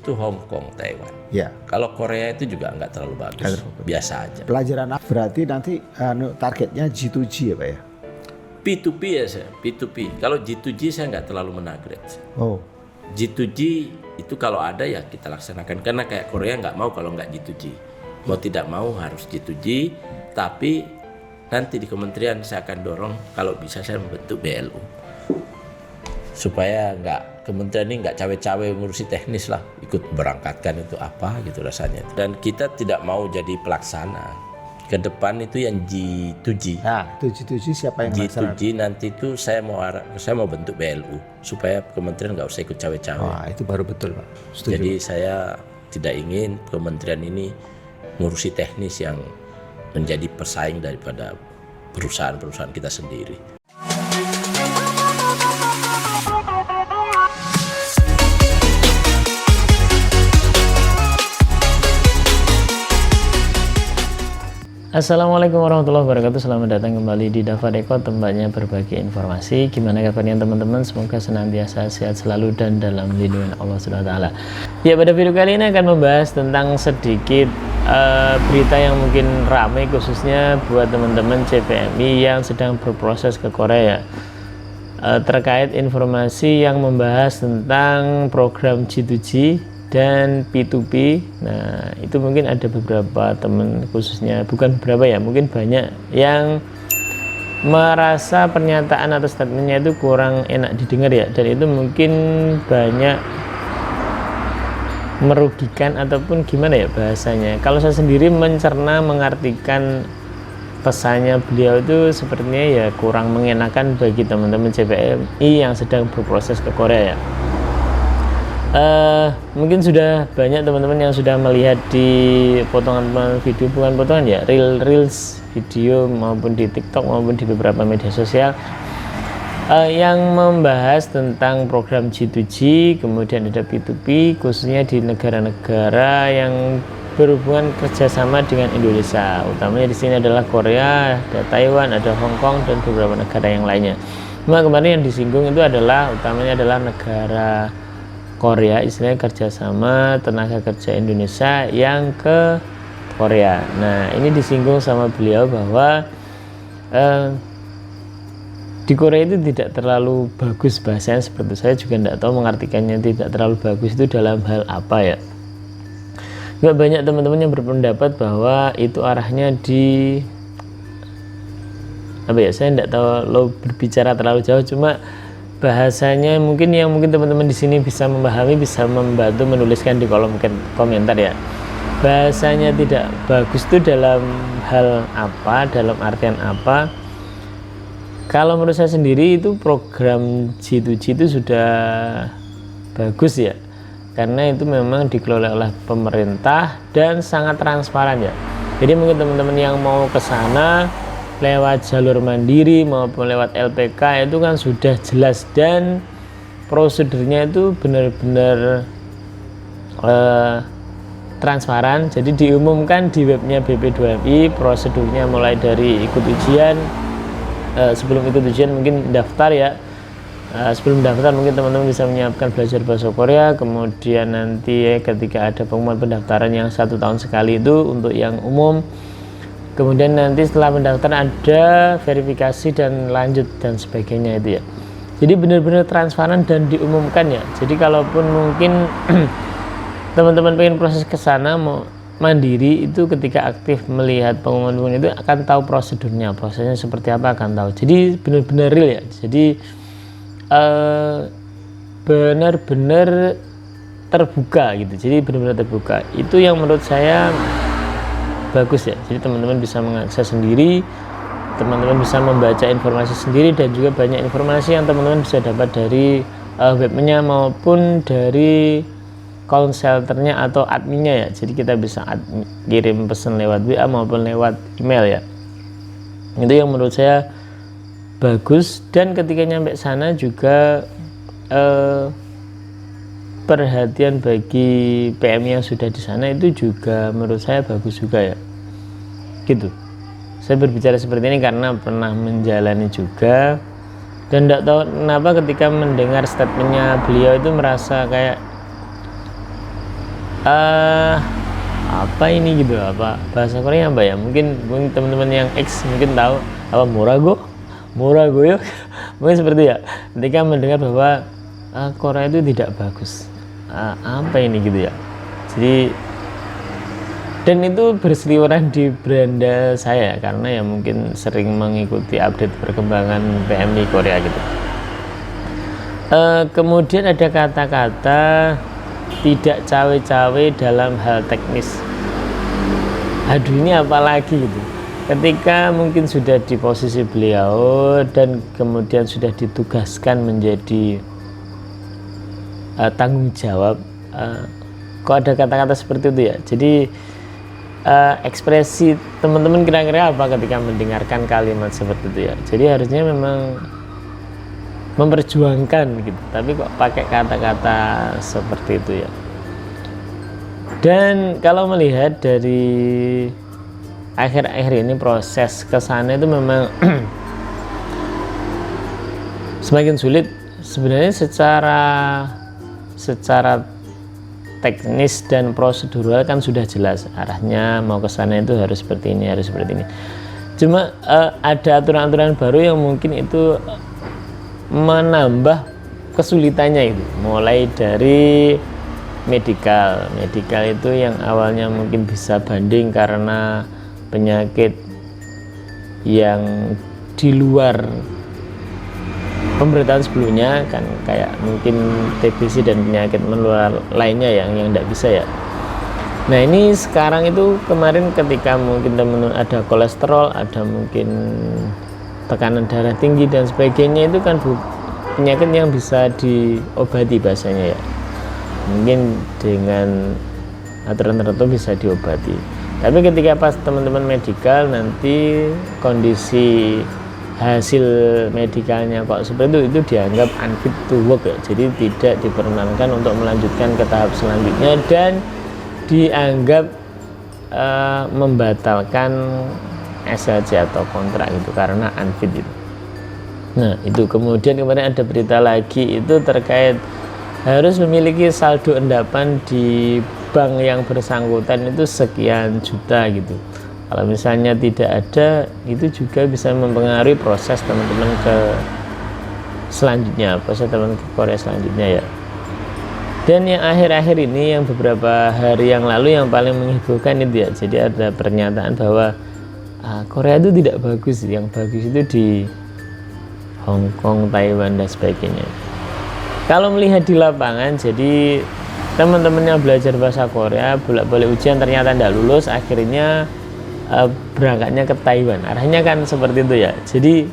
itu Hong Kong, Taiwan. Ya. Kalau Korea itu juga nggak terlalu bagus, biasa aja. Pelajaran berarti nanti targetnya G2G ya Pak ya? P2P ya saya, P2P. Kalau G2G saya nggak terlalu menarget. Oh. G2G itu kalau ada ya kita laksanakan, karena kayak Korea nggak mau kalau nggak G2G. Mau tidak mau harus G2G, tapi nanti di kementerian saya akan dorong kalau bisa saya membentuk BLU. Supaya nggak kementerian ini nggak cawe-cawe ngurusi teknis lah, ikut berangkatkan itu apa gitu rasanya. Dan kita tidak mau jadi pelaksana. Ke depan itu yang G2G. Nah, G2G siapa yang G2G nanti itu saya mau bentuk BLU supaya kementerian nggak usah ikut cawe-cawe. Wah, itu baru betul Pak. Setuju. Jadi saya tidak ingin kementerian ini ngurusi teknis yang menjadi pesaing daripada perusahaan-perusahaan kita sendiri. Assalamualaikum warahmatullahi wabarakatuh. Selamat datang kembali di Dava Deko, tempatnya berbagi informasi. Gimana kabarnya teman-teman? Semoga senantiasa sehat selalu dan dalam lindungan Allah Subhanahu wa taala. Ya, pada video kali ini akan membahas tentang sedikit berita yang mungkin ramai khususnya buat teman-teman CPMI yang sedang berproses ke Korea. Terkait informasi yang membahas tentang program G2G dan P2P. Nah, itu mungkin ada beberapa teman, khususnya bukan beberapa ya, mungkin banyak yang merasa pernyataan atau statementnya itu kurang enak didengar ya, dan itu mungkin banyak merugikan ataupun gimana ya bahasanya. Kalau saya sendiri mencerna mengartikan pesannya beliau itu sepertinya ya kurang mengenakan bagi teman-teman CPMI yang sedang berproses ke Korea ya. Mungkin sudah banyak teman-teman yang sudah melihat di potongan video, bukan potongan ya, reels video maupun di TikTok maupun di beberapa media sosial yang membahas tentang program G2G, kemudian ada P2P, khususnya di negara-negara yang berhubungan kerjasama dengan Indonesia. Utamanya di sini adalah Korea, ada Taiwan, ada Hong Kong, dan beberapa negara yang lainnya. Cuma kemarin yang disinggung itu adalah utamanya adalah negara Korea, istilahnya kerjasama tenaga kerja Indonesia yang ke Korea. Nah, ini disinggung sama beliau bahwa di Korea itu tidak terlalu bagus bahasanya, seperti saya juga tidak tahu mengartikannya tidak terlalu bagus itu dalam hal apa ya. Juga banyak teman-teman yang berpendapat bahwa itu arahnya di apa ya, saya tidak tahu lo berbicara terlalu jauh, cuma bahasanya mungkin teman-teman di sini bisa memahami, bisa membantu menuliskan di kolom komentar ya. Bahasanya tidak bagus itu dalam hal apa, dalam artian apa? Kalau menurut saya sendiri itu program G2G itu sudah bagus ya, karena itu memang dikelola oleh pemerintah dan sangat transparan ya. Jadi mungkin teman-teman yang mau ke sana lewat jalur mandiri maupun lewat LPK itu kan sudah jelas dan prosedurnya itu benar-benar transparan. Jadi diumumkan di webnya BP2MI prosedurnya, mulai dari ikut ujian, sebelum ikut ujian mungkin daftar ya, sebelum daftar mungkin teman-teman bisa menyiapkan belajar bahasa Korea, kemudian nanti ketika ada pengumuman pendaftaran yang 1 tahun sekali itu untuk yang umum. Kemudian nanti setelah mendaftar ada verifikasi dan lanjut dan sebagainya itu ya. Jadi benar-benar transparan dan diumumkan ya. Jadi kalaupun mungkin teman-teman pengen proses ke sana mau mandiri, itu ketika aktif melihat pengumuman itu akan tahu prosedurnya, prosesnya seperti apa akan tahu. Jadi benar-benar real ya. Jadi benar-benar terbuka gitu. Jadi benar-benar terbuka. Itu yang menurut saya bagus ya. Jadi teman-teman bisa mengakses sendiri, teman-teman bisa membaca informasi sendiri, dan juga banyak informasi yang teman-teman bisa dapat dari webnya maupun dari konselternya atau adminnya ya. Jadi kita bisa kirim pesan lewat WA maupun lewat email ya. Itu yang menurut saya bagus. Dan ketika nyampe sana juga perhatian bagi PM yang sudah di sana itu juga menurut saya bagus juga ya. Gitu. Saya berbicara seperti ini karena pernah menjalani juga, dan tidak tahu kenapa ketika mendengar statementnya beliau itu merasa kayak Apa ini gitu, apa bahasa Korea apa ya, mungkin teman-teman yang X mungkin tahu apa Morago ya mungkin seperti ya, ketika mendengar bahwa Korea itu tidak bagus, apa ini gitu ya. Jadi dan itu berseliweran di beranda saya karena ya mungkin sering mengikuti update perkembangan PMI Korea gitu. Kemudian ada kata-kata tidak cawe-cawe dalam hal teknis. Aduh, ini apalagi gitu. Ketika mungkin sudah di posisi beliau dan kemudian sudah ditugaskan menjadi tanggung jawab, kok ada kata-kata seperti itu ya. Jadi ekspresi teman-teman kira-kira apa ketika mendengarkan kalimat seperti itu ya. Jadi harusnya memang memperjuangkan gitu, tapi kok pakai kata-kata seperti itu ya. Dan kalau melihat dari akhir-akhir ini proses kesana itu memang semakin sulit sebenarnya secara teknis dan prosedural kan sudah jelas arahnya, mau ke sana itu harus seperti ini, harus seperti ini. Cuma ada aturan-aturan baru yang mungkin itu menambah kesulitannya itu, mulai dari medikal itu yang awalnya mungkin bisa banding karena penyakit yang di luar pemberitaan sebelumnya kan, kayak mungkin TBC dan penyakit menular lainnya yang tidak bisa ya. Nah ini sekarang itu kemarin ketika mungkin teman-teman ada kolesterol, ada mungkin tekanan darah tinggi dan sebagainya, itu kan penyakit yang bisa diobati bahasanya ya, mungkin dengan aturan tertentu bisa diobati. Tapi ketika pas teman-teman medikal nanti kondisi hasil medikalnya kok seperti itu dianggap unfit to work ya, jadi tidak diperkenankan untuk melanjutkan ke tahap selanjutnya dan dianggap membatalkan SLC atau kontrak itu karena unfit itu. Nah itu kemudian kemarin ada berita lagi itu terkait harus memiliki saldo endapan di bank yang bersangkutan itu sekian juta gitu. Kalau misalnya tidak ada, itu juga bisa mempengaruhi proses teman-teman ke selanjutnya, proses teman ke Korea selanjutnya ya. Dan yang akhir-akhir ini, yang beberapa hari yang lalu yang paling menghebohkan itu ya, jadi ada pernyataan bahwa Korea itu tidak bagus, yang bagus itu di Hong Kong, Taiwan dan sebagainya. Kalau melihat di lapangan, jadi teman-teman yang belajar bahasa Korea bolak-balik ujian ternyata tidak lulus, akhirnya berangkatnya ke Taiwan, arahnya kan seperti itu ya. Jadi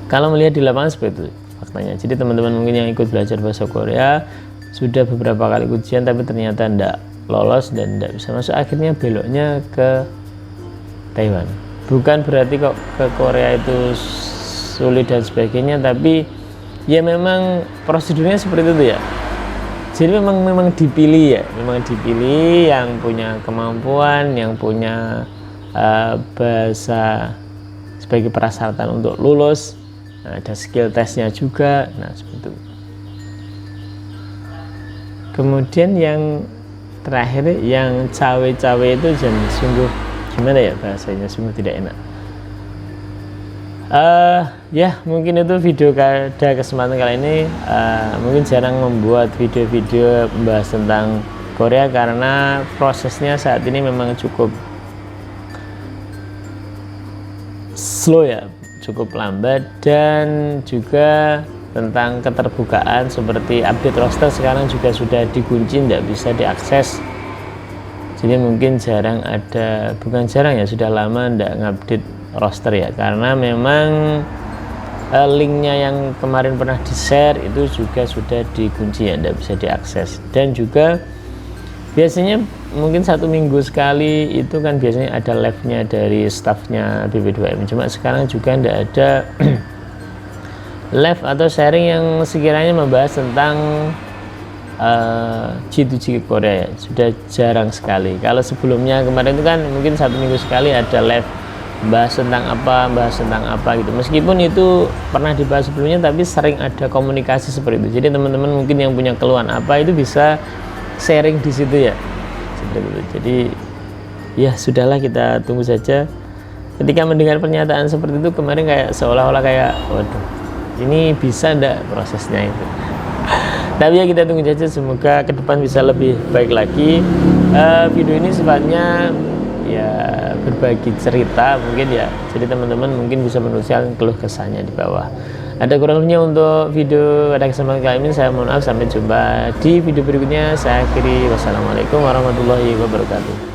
kalau melihat di lapangan seperti itu faktanya. Jadi teman-teman mungkin yang ikut belajar bahasa Korea sudah beberapa kali ujian tapi ternyata tidak lolos dan tidak bisa masuk, akhirnya beloknya ke Taiwan. Bukan berarti kok ke Korea itu sulit dan sebagainya, tapi ya memang prosedurnya seperti itu ya. Jadi memang dipilih ya, memang dipilih yang punya kemampuan, yang punya bahasa sebagai persyaratan untuk lulus. Nah, ada skill testnya juga. Nah seperti itu. Kemudian yang terakhir yang cawe-cawe itu sungguh gimana ya bahasanya, sungguh tidak enak. Ya mungkin itu video pada kesempatan kali ini. Mungkin jarang membuat video-video membahas tentang Korea karena prosesnya saat ini memang cukup slow ya, cukup lambat, dan juga tentang keterbukaan seperti update roster sekarang juga sudah dikunci, tidak bisa diakses. Jadi mungkin jarang ada, bukan jarang ya, sudah lama tidak ngupdate roster ya, karena memang linknya yang kemarin pernah di share itu juga sudah dikunci ya, tidak bisa diakses. Dan juga biasanya mungkin 1 minggu sekali itu kan biasanya ada live-nya dari staffnya BB2M, cuma sekarang juga tidak ada live atau sharing yang sekiranya membahas tentang G2G Korea ya. Sudah jarang sekali. Kalau sebelumnya kemarin itu kan mungkin 1 minggu sekali ada live bahas tentang apa gitu. Meskipun itu pernah dibahas sebelumnya, tapi sering ada komunikasi seperti itu. Jadi teman-teman mungkin yang punya keluhan apa itu bisa sharing di situ ya, seperti itu. Jadi ya sudahlah, kita tunggu saja. Ketika mendengar pernyataan seperti itu kemarin kayak seolah-olah kayak waduh, ini bisa ndak prosesnya itu. Tapi ya kita tunggu saja, semoga ke depan bisa lebih baik lagi. Video ini sifatnya ya berbagi cerita mungkin ya, jadi teman-teman mungkin bisa menuliskan keluh kesahnya di bawah. Ada kurang lebihnya untuk video pada kesempatan kali ini, saya mohon maaf. Sampai jumpa di video berikutnya. Saya akhiri, wassalamualaikum warahmatullahi wabarakatuh.